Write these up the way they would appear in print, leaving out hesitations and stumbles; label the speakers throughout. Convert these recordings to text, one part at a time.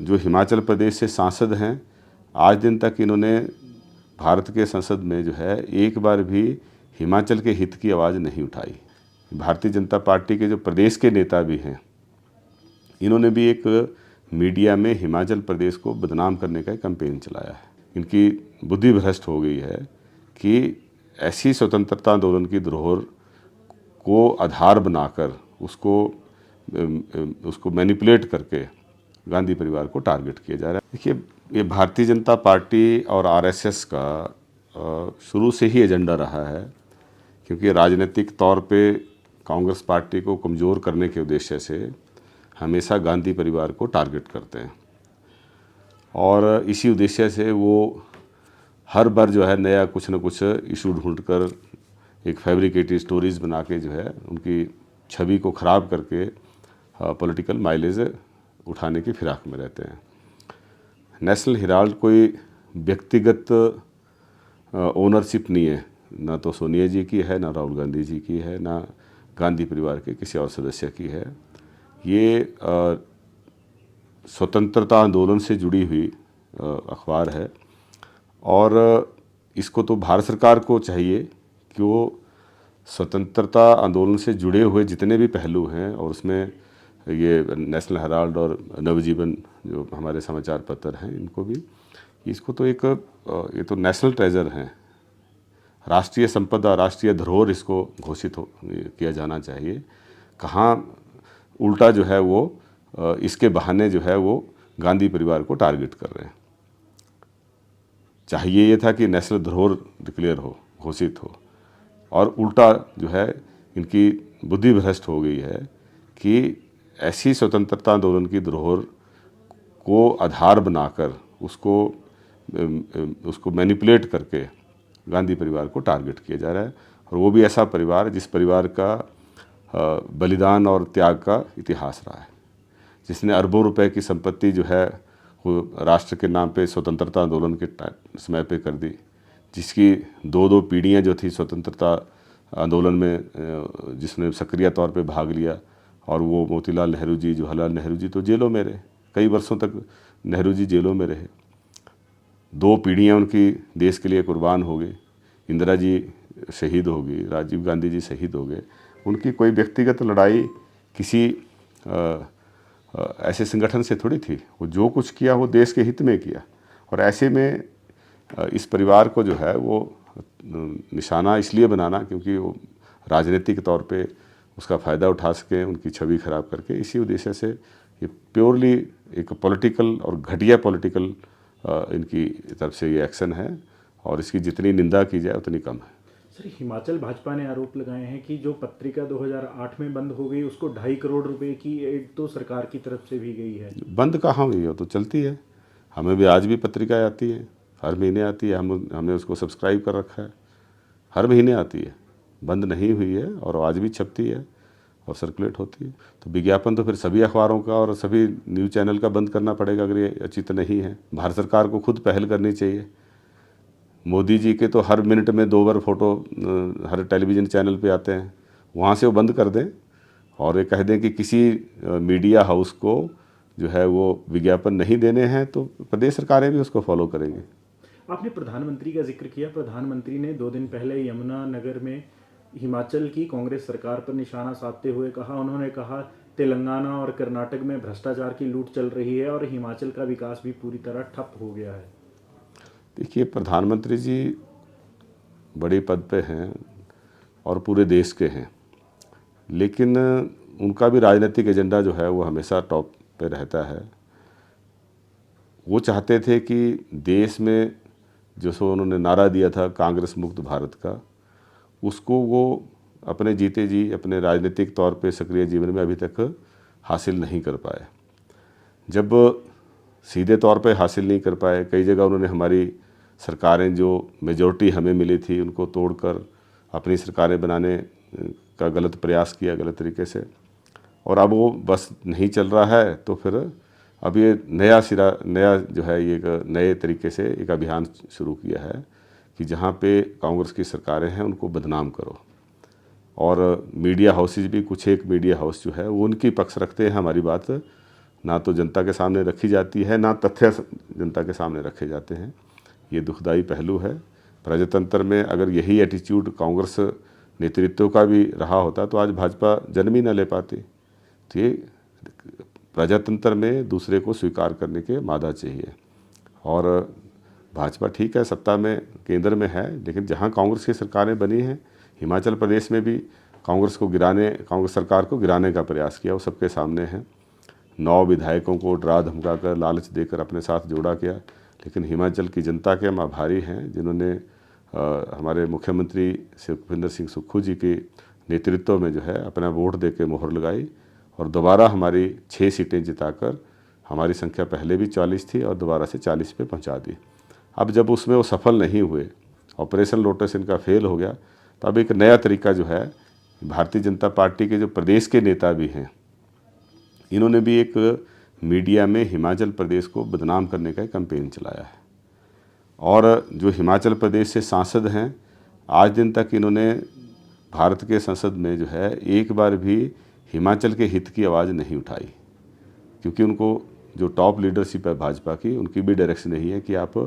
Speaker 1: जो हिमाचल प्रदेश से सांसद हैं, आज दिन तक इन्होंने भारत के संसद में जो है एक बार भी हिमाचल के हित की आवाज़ नहीं उठाई। भारतीय जनता पार्टी के जो प्रदेश के नेता भी हैं, इन्होंने भी एक मीडिया में हिमाचल प्रदेश को बदनाम करने का कैंपेन चलाया है। इनकी बुद्धि भ्रष्ट हो गई है कि ऐसी स्वतंत्रता आंदोलन की धरोहर को आधार बनाकर उसको मैनिपुलेट करके गांधी परिवार को टारगेट किया जा रहा है। देखिए, ये भारतीय जनता पार्टी और आरएसएस का शुरू से ही एजेंडा रहा है, क्योंकि राजनीतिक तौर पे कांग्रेस पार्टी को कमज़ोर करने के उद्देश्य से हमेशा गांधी परिवार को टारगेट करते हैं और इसी उद्देश्य से वो हर बार जो है नया कुछ न कुछ इशू ढूंढकर एक फैब्रिकेटेड स्टोरीज बना के जो है उनकी छवि को ख़राब करके पॉलिटिकल माइलेज उठाने की फिराक में रहते हैं। नेशनल हेराल्ड कोई व्यक्तिगत ओनरशिप नहीं है, ना तो सोनिया जी की है, ना राहुल गांधी जी की है, ना गांधी परिवार के किसी और सदस्य की है। ये स्वतंत्रता आंदोलन से जुड़ी हुई अखबार है और इसको तो भारत सरकार को चाहिए कि वो स्वतंत्रता आंदोलन से जुड़े हुए जितने भी पहलू हैं, और उसमें ये नेशनल हेराल्ड और नवजीवन जो हमारे समाचार पत्र हैं, इनको भी इसको तो ये तो नेशनल ट्रेजर हैं, राष्ट्रीय संपदा, राष्ट्रीय धरोहर इसको घोषित किया जाना चाहिए। कहाँ उल्टा जो है वो इसके बहाने जो है वो गांधी परिवार को टारगेट कर रहे हैं। चाहिए ये था कि नेशनल धरोहर डिक्लेयर हो, घोषित हो, और उल्टा जो है इनकी बुद्धि भ्रष्ट हो गई है कि ऐसी स्वतंत्रता आंदोलन की धरोहर को आधार बनाकर उसको मैनिपुलेट करके गांधी परिवार को टारगेट किया जा रहा है। और वो भी ऐसा परिवार जिस परिवार का बलिदान और त्याग का इतिहास रहा है, जिसने अरबों रुपए की संपत्ति जो है वो राष्ट्र के नाम पे स्वतंत्रता आंदोलन के समय पे कर दी, जिसकी दो पीढ़ियां जो थी स्वतंत्रता आंदोलन में जिसने सक्रिय तौर पे भाग लिया, और वो मोतीलाल नेहरू जी, जवाहरलाल नेहरू जी तो जेलों में रहे, कई वर्षों तक नेहरू जी जेलों में रहे। 2 पीढ़ियाँ उनकी देश के लिए कुर्बान हो गई। इंदिरा जी शहीद हो गई, राजीव गांधी जी शहीद हो गए। उनकी कोई व्यक्तिगत लड़ाई किसी ऐसे संगठन से थोड़ी थी। वो जो कुछ किया वो देश के हित में किया, और ऐसे में इस परिवार को जो है वो निशाना इसलिए बनाना क्योंकि वो राजनीतिक तौर पे उसका फ़ायदा उठा सकें, उनकी छवि खराब करके, इसी उद्देश्य से ये प्योरली एक पॉलिटिकल और घटिया पॉलिटिकल इनकी तरफ से ये एक्शन है, और इसकी जितनी निंदा की जाए उतनी कम है।
Speaker 2: सर, हिमाचल भाजपा ने आरोप लगाए हैं कि जो पत्रिका 2008 में बंद हो गई, उसको 2.5 करोड़ रुपए की एड तो सरकार की तरफ से भी गई है।
Speaker 1: बंद कहाँ हुई है, तो चलती है। हमें भी आज भी पत्रिकाएं आती है, हर महीने आती है, हमने उसको सब्सक्राइब कर रखा है, हर महीने आती है, बंद नहीं हुई है और आज भी छपती है और सर्कुलेट होती है। तो विज्ञापन तो फिर सभी अखबारों का और सभी न्यूज़ चैनल का बंद करना पड़ेगा अगर ये उचित नहीं है। भारत सरकार को खुद पहल करनी चाहिए। मोदी जी के तो हर मिनट में 2 बार फोटो हर टेलीविज़न चैनल पे आते हैं, वहाँ से वो बंद कर दें और ये कह दें कि किसी मीडिया हाउस को जो है वो विज्ञापन नहीं देने हैं, तो प्रदेश सरकारें भी उसको फॉलो करेंगी।
Speaker 2: आपने प्रधानमंत्री का जिक्र किया। प्रधानमंत्री ने 2 दिन पहले यमुनानगर में हिमाचल की कांग्रेस सरकार पर निशाना साधते हुए उन्होंने कहा तेलंगाना और कर्नाटक में भ्रष्टाचार की लूट चल रही है और हिमाचल का विकास भी पूरी तरह ठप हो गया है।
Speaker 1: देखिए, प्रधानमंत्री जी बड़े पद पे हैं और पूरे देश के हैं, लेकिन उनका भी राजनीतिक एजेंडा जो है वो हमेशा टॉप पे रहता है। वो चाहते थे कि देश में जो सो उन्होंने नारा दिया था कांग्रेस मुक्त भारत का, उसको वो अपने जीते जी अपने राजनीतिक तौर पे सक्रिय जीवन में अभी तक हासिल नहीं कर पाए। जब सीधे तौर पे हासिल नहीं कर पाए, कई जगह उन्होंने हमारी सरकारें जो मेजॉरिटी हमें मिली थी उनको तोड़कर अपनी सरकारें बनाने का गलत प्रयास किया, गलत तरीके से, और अब वो बस नहीं चल रहा है। तो फिर अब ये नया जो है ये एक नए तरीके से एक अभियान शुरू किया है कि जहाँ पे कांग्रेस की सरकारें हैं उनको बदनाम करो, और मीडिया हाउसेज भी कुछ एक मीडिया हाउस जो है वो उनकी पक्ष रखते हैं, हमारी बात ना तो जनता के सामने रखी जाती है, ना तथ्य जनता के सामने रखे जाते हैं। ये दुखदाई पहलू है। प्रजातंत्र में अगर यही एटीट्यूड कांग्रेस नेतृत्व का भी रहा होता तो आज भाजपा जन्म ही न ले पाती। तो ये प्रजातंत्र में दूसरे को स्वीकार करने के मादा चाहिए। और भाजपा ठीक है, सत्ता में केंद्र में है, लेकिन जहाँ कांग्रेस की सरकारें बनी हैं, हिमाचल प्रदेश में भी कांग्रेस सरकार को गिराने का प्रयास किया, वो सबके सामने है। 9 विधायकों को डरा धमका कर, लालच देकर अपने साथ जोड़ा किया। लेकिन हिमाचल की जनता के हम आभारी हैं जिन्होंने हमारे मुख्यमंत्री सुखविंदर सिंह सुक्खू जी के नेतृत्व में जो है अपना वोट दे के मोहर लगाई और दोबारा हमारी 6 सीटें जिताकर, हमारी संख्या पहले भी 40 थी और दोबारा से 40 पे पहुंचा दी। अब जब उसमें वो सफल नहीं हुए, ऑपरेशन लोटस इनका फेल हो गया, तो अब एक नया तरीका जो है, भारतीय जनता पार्टी के जो प्रदेश के नेता भी हैं, इन्होंने भी एक मीडिया में हिमाचल प्रदेश को बदनाम करने का कैंपेन चलाया है। और जो हिमाचल प्रदेश से सांसद हैं, आज दिन तक इन्होंने भारत के संसद में जो है एक बार भी हिमाचल के हित की आवाज़ नहीं उठाई, क्योंकि उनको जो टॉप लीडरशिप है भाजपा की, उनकी भी डायरेक्शन यही है कि आप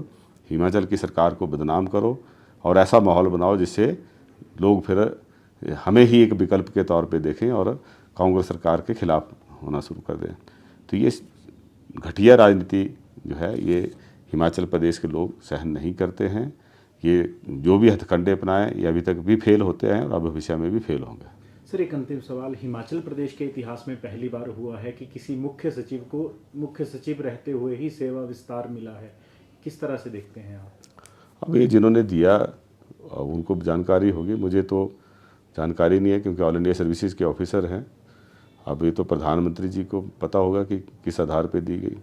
Speaker 1: हिमाचल की सरकार को बदनाम करो और ऐसा माहौल बनाओ जिससे लोग फिर हमें ही एक विकल्प के तौर पे देखें और कांग्रेस सरकार के खिलाफ होना शुरू कर दें। तो ये घटिया राजनीति जो है ये हिमाचल प्रदेश के लोग सहन नहीं करते हैं। ये जो भी हथकंडे अपनाएं ये अभी तक भी फेल होते हैं और अब भविष्य में भी फेल होंगे।
Speaker 2: सर, एक अंतिम सवाल, हिमाचल प्रदेश के इतिहास में पहली बार हुआ है कि किसी मुख्य सचिव को मुख्य सचिव रहते हुए ही सेवा विस्तार मिला है, किस तरह से देखते हैं आप?
Speaker 1: अब ये जिन्होंने दिया उनको जानकारी होगी, मुझे तो जानकारी नहीं है, क्योंकि ऑल इंडिया सर्विसेज के ऑफिसर हैं। अब ये तो प्रधानमंत्री जी को पता होगा कि किस आधार पे दी गई।